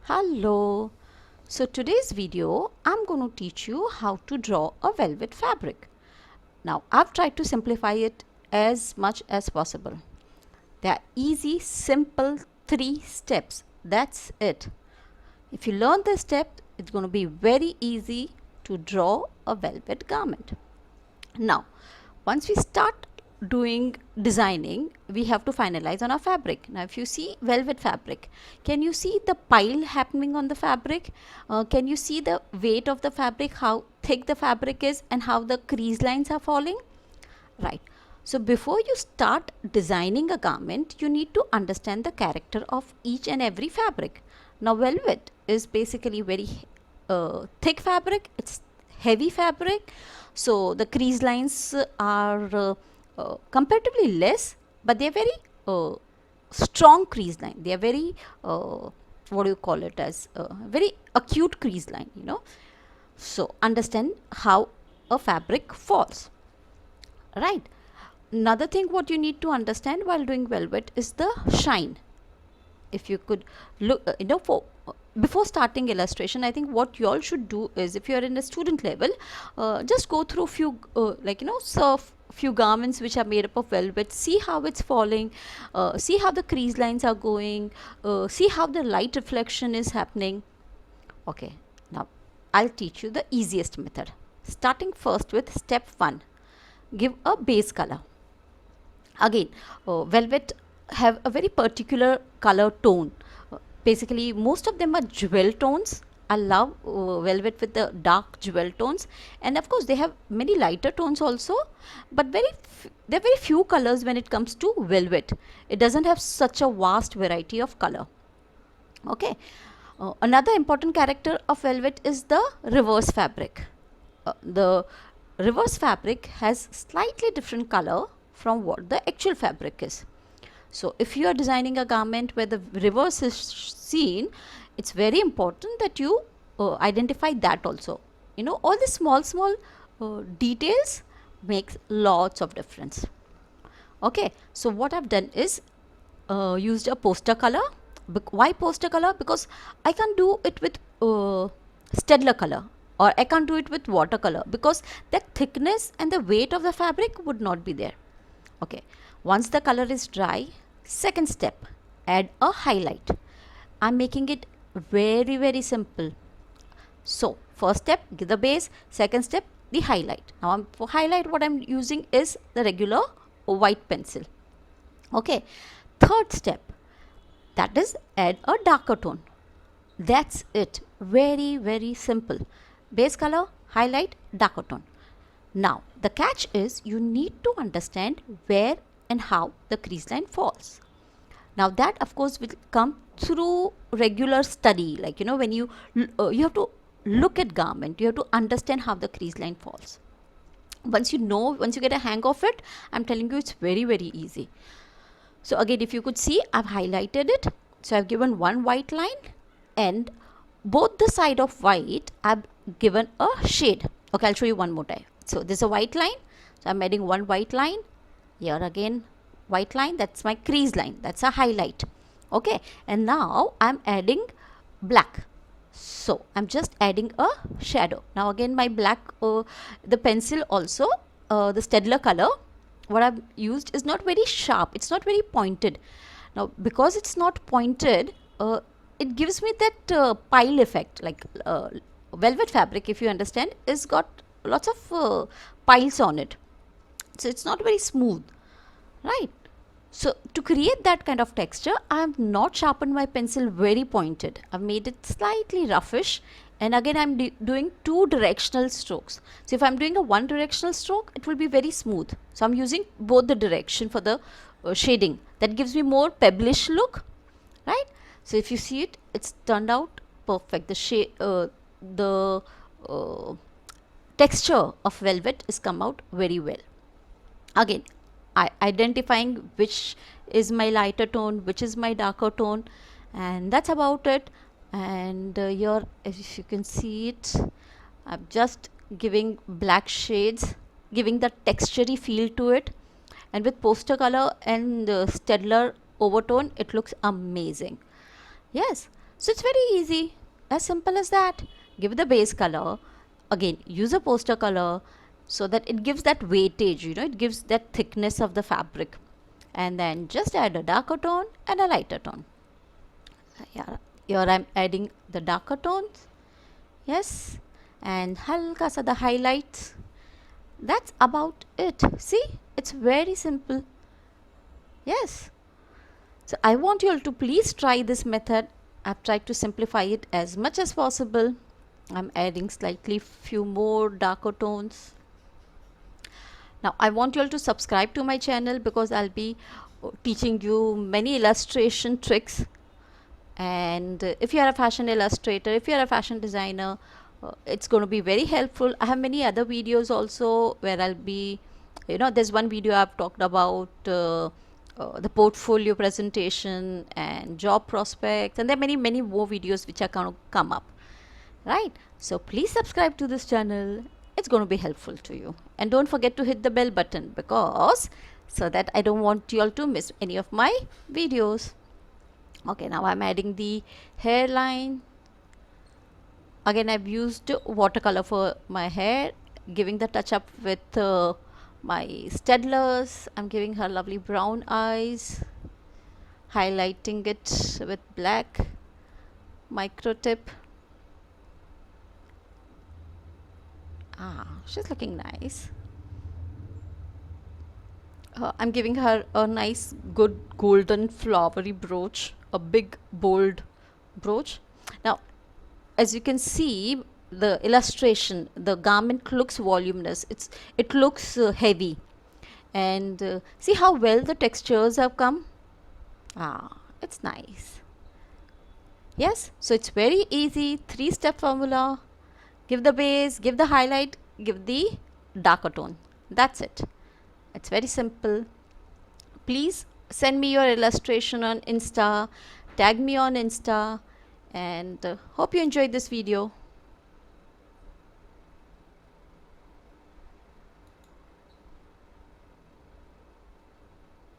Hello. So today's video I'm going to teach you how to draw a velvet fabric. Now I've tried to simplify it as much as possible. They are easy, simple 3 steps. That's it. If you learn this step, it's going to be very easy to draw a velvet garment. Now, once we start doing designing, we have to finalize on our fabric. Now, if you see velvet fabric, can you see the pile happening on the fabric? Can you see the weight of the fabric, how thick the fabric is, and how the crease lines are falling? Right. So, before you start designing a garment, you need to understand the character of each and every fabric. Now, velvet is basically very thick fabric, it's heavy fabric, so the crease lines are comparatively less, but they are very strong crease line. They are very what do you call it as very acute crease line, so understand how a fabric falls, right? Another thing what you need to understand while doing velvet is the shine. If you could look for before starting illustration, I think what you all should do is, if you are in a student level, just go through few few garments which are made up of velvet, see how it's falling, see how the crease lines are going, see how the light reflection is happening. Okay, now I'll teach you the easiest method, starting first with step 1. Give a base color. Again, velvet have a very particular color tone. Basically, most of them are jewel tones. I love velvet with the dark jewel tones, and of course they have many lighter tones also, but there are very few colors when it comes to velvet. It doesn't have such a vast variety of color. Okay, another important character of velvet is the reverse fabric. The reverse fabric has slightly different color from what the actual fabric is. So if you are designing a garment where the reverse is seen, it's very important that you identify that also. All the small details makes lots of difference. Okay, so what I've done is used a poster color. Why poster color? Because I can't do it with Staedtler color, or I can't do it with watercolor, because the thickness and the weight of the fabric would not be there. Okay, once the color is dry, second step, add a highlight. I'm making it very simple. So first step, give the base, second step, the highlight. Now for highlight, what I'm using is the regular white pencil. Okay, third step, that is add a darker tone. That's it, very simple. Base color, highlight, darker tone. Now the catch is, you need to understand where and how the crease line falls. Now that of course will come through regular study, like when you have to look at garment, you have to understand how the crease line falls. Once you get a hang of it, I'm telling you, it's very easy. So again, if you could see, I've highlighted it. So I've given one white line, and both the side of white I've given a shade. Okay, I'll show you one more time. So this is a white line, so I'm adding one white line here. Again, white line, that's my crease line, that's a highlight. Okay, and now I'm adding black, so I'm just adding a shadow. Now again, my black, the pencil also, the Staedtler color what I've used is not very sharp, it's not very pointed. Now because it's not pointed, it gives me that pile effect, like velvet fabric, if you understand, is got lots of piles on it, so it's not very smooth, right? So to create that kind of texture, I have not sharpened my pencil very pointed. I've made it slightly roughish, and again I'm doing 2 directional strokes. So if I'm doing a 1 directional stroke, it will be very smooth. So I'm using both the direction for the shading. That gives me more pebblish look, right? So if you see it, it's turned out perfect. The shade, the texture of velvet is come out very well. Again, identifying which is my lighter tone, which is my darker tone, and that's about it. And here, if you can see it, I'm just giving black shades, giving the textury feel to it, and with poster color and Staedtler overtone, it looks amazing. Yes, So it's very easy, as simple as that. Give the base color, again use a poster color so that it gives that weightage, it gives that thickness of the fabric, and then just add a darker tone and a lighter tone. Yeah, here I'm adding the darker tones, yes, and halka sa the highlights. That's about it. See, it's very simple. Yes. So I want you all to please try this method. I've tried to simplify it as much as possible. I'm adding slightly few more darker tones. Now I want you all to subscribe to my channel because I'll be teaching you many illustration tricks. And if you are a fashion illustrator, if you are a fashion designer, it's going to be very helpful. I have many other videos also where I'll be, there's one video I've talked about the portfolio presentation and job prospects, and there are many more videos which are going to come up, right? So please subscribe to this channel. It's going to be helpful to you, and don't forget to hit the bell button, because so that I don't want you all to miss any of my videos. Okay, now I'm adding the hairline. Again, I've used watercolor for my hair, giving the touch up with my Stedlers. I'm giving her lovely brown eyes, highlighting it with black micro tip. She's looking nice. I'm giving her a nice good golden flowery brooch, a big bold brooch. Now as you can see, the illustration, the garment looks voluminous, it looks heavy, and see how well the textures have come. It's nice. Yes, so it's very easy, 3-step formula. Give the base, give the highlight, give the darker tone. That's it. It's very simple. Please send me your illustration on Insta, tag me on Insta, and hope you enjoyed this video.